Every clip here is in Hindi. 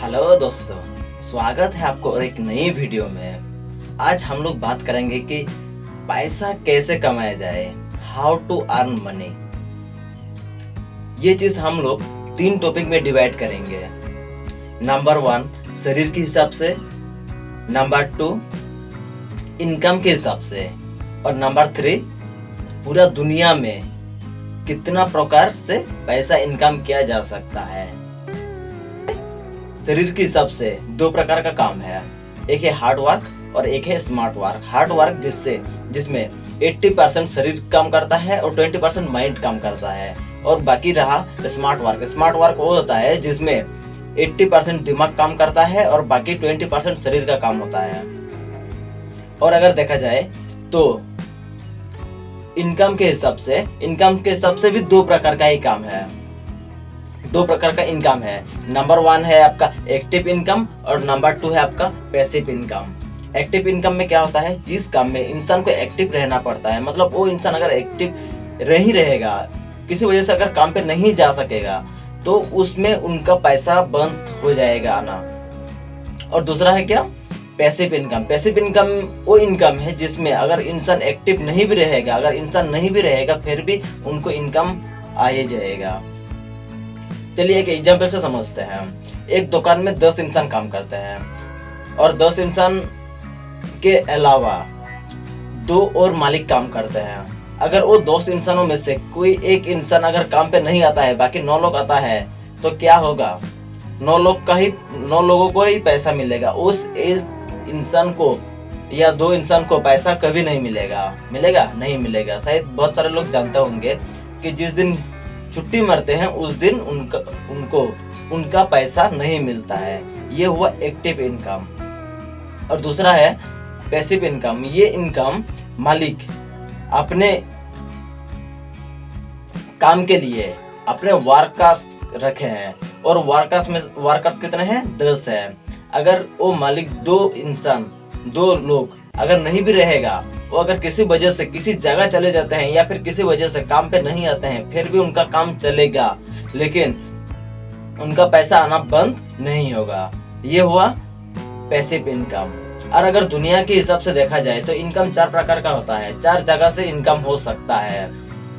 हेलो दोस्तों, स्वागत है आपको और एक नई वीडियो में। आज हम लोग बात करेंगे कि पैसा कैसे कमाया जाए, हाउ टू अर्न मनी। ये चीज हम लोग 3 टॉपिक में डिवाइड करेंगे। नंबर 1 शरीर के हिसाब से, नंबर 2 इनकम के हिसाब से, और नंबर 3 पूरा दुनिया में कितना प्रकार से पैसा इनकम किया जा सकता है। शरीर के हिसाब से 2 प्रकार का काम है, एक है हार्ड वर्क और एक है स्मार्ट वर्क। हार्ड वर्क जिसमें 80% शरीर काम करता है और 20% माइंड काम करता है, और बाकी रहा स्मार्ट वर्क। स्मार्ट वर्क वो होता है जिसमें 80% दिमाग काम करता है और बाकी 20% शरीर का काम होता है। और अगर देखा जाए तो इनकम के हिसाब से भी 2 प्रकार का ही काम है, 2 प्रकार का इनकम है। नंबर 1 है आपका एक्टिव इनकम और नंबर 2 है आपका पैसिव इनकम। एक्टिव इनकम में क्या होता है, जिस काम में इंसान को एक्टिव रहना पड़ता है, मतलब वो इंसान अगर एक्टिव नहीं रहेगा, किसी वजह से अगर काम पे नहीं जा सकेगा, तो उसमें उनका पैसा बंद हो जाएगा आना। और दूसरा है क्या, पैसिव इनकम। पैसिव इनकम वो इनकम है जिसमें अगर इंसान एक्टिव नहीं भी रहेगा, अगर इंसान नहीं भी रहेगा फिर भी उनको इनकम आ ही जाएगा। चलिए एक एग्जाम्पल से समझते हैं। एक दुकान में 10 इंसान काम करते हैं और 10 इंसान के अलावा 2 और मालिक काम करते हैं। अगर वो 10 इंसानों में से कोई एक इंसान अगर काम पे नहीं आता है, बाकी 9 लोग आता है, तो क्या होगा, 9 लोगों को ही पैसा मिलेगा। उस एक इंसान को या 2 इंसान को पैसा कभी नहीं मिलेगा नहीं मिलेगा। शायद बहुत सारे लोग जानते होंगे कि जिस दिन छुट्टी मरते हैं उस दिन उनका पैसा नहीं मिलता है। ये हुआ एक्टिव इनकम। और दूसरा है पैसिव इनकम। ये इनकम मालिक अपने काम के लिए अपने वर्कर्स रखे हैं, और वर्कर्स कितने हैं, 10 है। अगर वो मालिक 2 लोग अगर नहीं भी रहेगा, वो अगर किसी वजह से किसी जगह चले जाते हैं या फिर किसी वजह से काम पे नहीं आते हैं, फिर भी उनका काम चलेगा, लेकिन उनका पैसा आना बंद नहीं होगा। ये हुआ पैसिव इनकम। और अगर दुनिया के हिसाब से देखा जाए तो इनकम 4 प्रकार का होता है, 4 जगह से इनकम हो सकता है।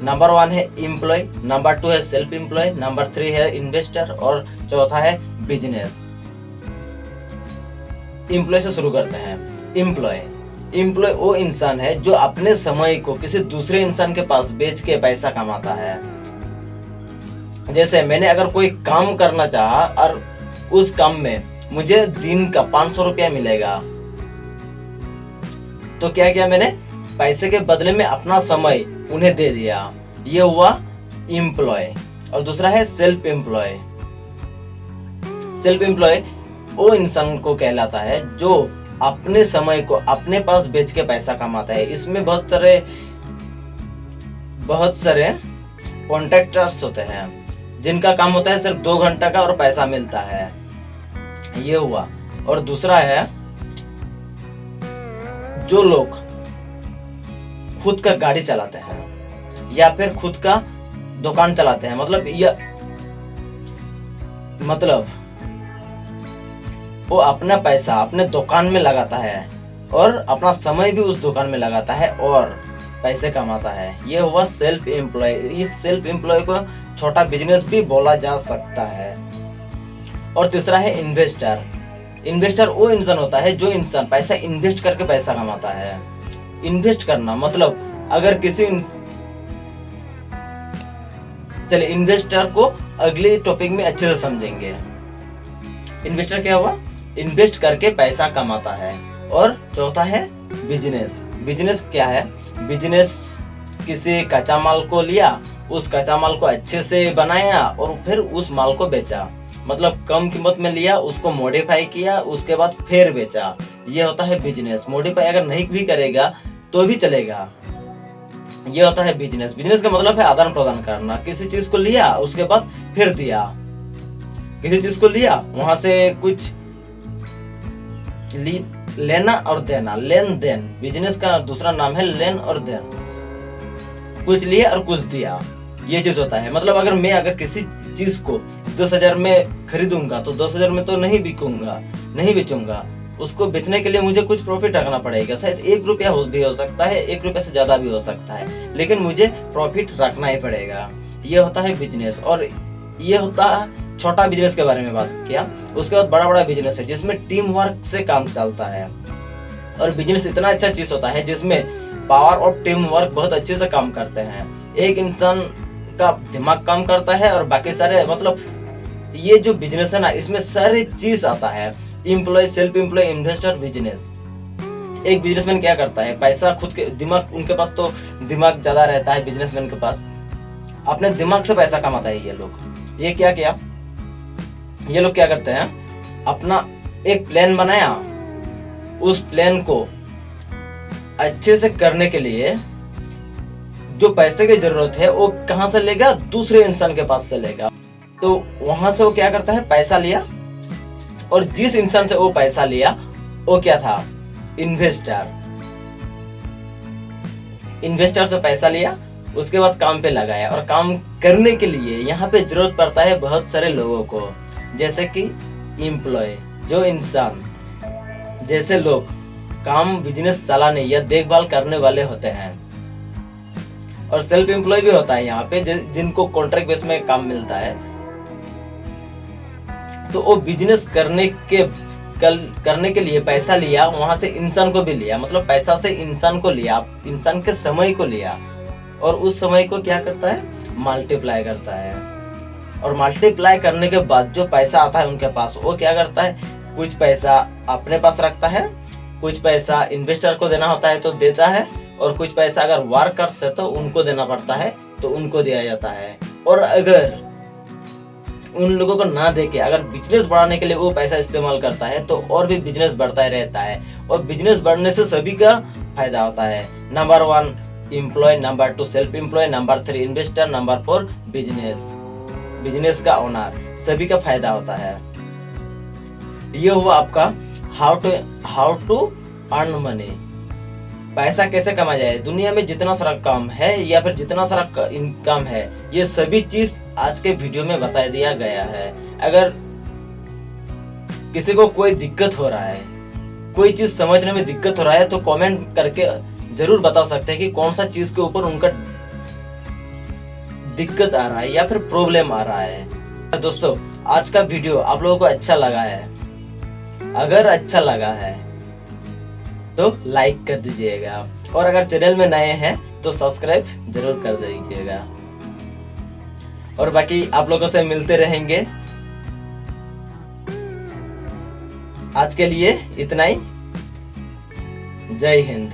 नंबर 1 है एम्प्लॉय, नंबर 2 है सेल्फ एम्प्लॉय, नंबर 3 है इन्वेस्टर, और चौथा है बिजनेस। एम्प्लॉय से शुरू करते हैं। एम्प्लॉय वो इंसान है जो अपने समय को किसी दूसरे इंसान के पास बेच के पैसा कमाता है। जैसे मैंने अगर कोई काम करना चाहा और उस काम में मुझे दिन का 500 रुपया मिलेगा, तो क्या किया मैंने, पैसे के बदले में अपना समय उन्हें दे दिया। ये हुआ एम्प्लॉय। और दूसरा है सेल्फ एम्प्लॉय। सेल्फ एम्प्लॉय वो इंसान को कहलाता है जो अपने समय को अपने पास बेच के पैसा कमाता है। इसमें बहुत सारे कॉन्ट्रैक्टर्स होते हैं जिनका काम होता है सिर्फ 2 घंटा का और पैसा मिलता है। ये हुआ। और दूसरा है जो लोग खुद का गाड़ी चलाते हैं या फिर खुद का दुकान चलाते हैं, मतलब वो अपना पैसा अपने दुकान में लगाता है और अपना समय भी उस दुकान में लगाता है और पैसे कमाता है। ये हुआ सेल्फ एम्प्लॉय। इस सेल्फ एम्प्लॉय को छोटा बिजनेस भी बोला जा सकता है। और तीसरा है इन्वेस्टर। इन्वेस्टर वो इंसान होता है जो इंसान पैसा इन्वेस्ट करके पैसा कमाता है। इन्वेस्ट करना मतलब अगर चलिए इन्वेस्टर को अगले टॉपिक में अच्छे से समझेंगे। इन्वेस्टर क्या हुआ, इन्वेस्ट करके पैसा कमाता है। और चौथा है बिजनेस। बिजनेस क्या है, बिजनेस किसी कच्चा माल को लिया, उस कच्चा माल को अच्छे से बनाया और फिर उस माल को बेचा, मतलब कम कीमत में लिया, उसको मॉडिफाई किया, उसके बाद फिर बेचा। ये होता है बिजनेस। मॉडिफाई अगर नहीं भी करेगा तो भी चलेगा। ये होता है बिजनेस। बिजनेस का मतलब है आदान प्रदान करना। किसी चीज को लिया उसके बाद फिर दिया, किसी चीज को लिया वहां से कुछ लेना और देना, लेन देन। बिजनेस का दूसरा नाम है लेन और देन। कुछ लिया और कुछ दिया, ये चीज होता है। मतलब अगर मैं किसी चीज को 10,000 में खरीदूंगा तो 10,000 में तो नहीं बिकूंगा, नहीं बेचूंगा। उसको बेचने के लिए मुझे कुछ प्रॉफिट रखना पड़ेगा। शायद 1 रुपया भी हो सकता है, 1 रुपये से ज़्यादा भी हो सकता है, लेकिन मुझे प्रॉफिट रखना ही पड़ेगा। ये होता है बिजनेस। और ये होता है छोटा बिजनेस के बारे में बात किया। उसके बाद बड़ा बड़ा बिजनेस है जिसमें टीम वर्क से काम चलता है। और बिजनेस इतना अच्छा चीज़ होता है जिसमें पावर और टीम वर्क बहुत अच्छे से काम करते हैं। एक इंसान का दिमाग काम करता है और बाकी सारे, मतलब ये जो बिजनेस है ना, इसमें सारी चीज आता है। Employ, self employ, investor, business. एक बिजनेसमैन क्या करता है, पैसा खुद के दिमाग, उनके पास तो दिमाग ज्यादा रहता है बिजनेसमैन के पास, अपने दिमाग से पैसा कमाता है ये लोग। ये क्या किया, ये लोग क्या करते हैं, अपना एक प्लान बनाया, उस प्लान को अच्छे से करने के लिए जो पैसे की जरूरत है वो कहां से लेगा, दूसरे इंसान के पास से लेगा। तो वहां से वो क्या करता है, पैसा लिया, और जिस इंसान से वो पैसा लिया वो क्या था, इन्वेस्टर। इन्वेस्टर से पैसा लिया, उसके बाद काम पे लगाया। और काम करने के लिए यहाँ पे जरूरत पड़ता है बहुत सारे लोगों को, जैसे कि एम्प्लॉय, जो इंसान, जैसे लोग काम बिजनेस चलाने या देखभाल करने वाले होते हैं। और सेल्फ एम्प्लॉय भी होता है यहाँ पे, जिनको कॉन्ट्रैक्ट बेस में काम मिलता है। तो वो बिजनेस करने के लिए पैसा लिया, वहां से इंसान को भी लिया, मतलब पैसा से इंसान को लिया, इंसान के समय को लिया, और उस समय को क्या करता है, मल्टीप्लाई करता है। और मल्टीप्लाई करने के बाद जो पैसा आता है उनके पास, वो क्या करता है, कुछ पैसा अपने पास रखता है, कुछ पैसा इन्वेस्टर को देना होता है तो देता है, और कुछ पैसा अगर वर्कर्स है तो उनको देना पड़ता है तो उनको दिया जाता है। और अगर उन लोगों को ना देके अगर बिजनेस बढ़ाने के लिए वो पैसा इस्तेमाल करता है तो और भी बिजनेस बढ़ता ही रहता है। और बिजनेस बढ़ने से सभी का फायदा होता है। Number 1 employ, number 2 self employ, number 3 investor, number 4 business का ओनर, सभी का फायदा होता है। ये हुआ आपका हाउ टू अर्न मनी, पैसा कैसे कमाया जाए। दुनिया में जितना सारा काम है या फिर जितना सारा इनकम है, ये सभी चीज आज के वीडियो में बता दिया गया है। अगर किसी को कोई दिक्कत हो रहा है, कोई चीज समझने में दिक्कत हो रहा है, तो कमेंट करके जरूर बता सकते हैं कि कौन सा चीज के ऊपर उनका दिक्कत आ रहा है या फिर प्रॉब्लम आ रहा है। दोस्तों, आज का वीडियो आप लोगों को अच्छा लगा है, अगर अच्छा लगा है तो लाइक कर दीजिएगा, और अगर चैनल में नए हैं तो सब्सक्राइब जरूर कर दीजिएगा। और बाकी आप लोगों से मिलते रहेंगे। आज के लिए इतना ही। जय हिंद।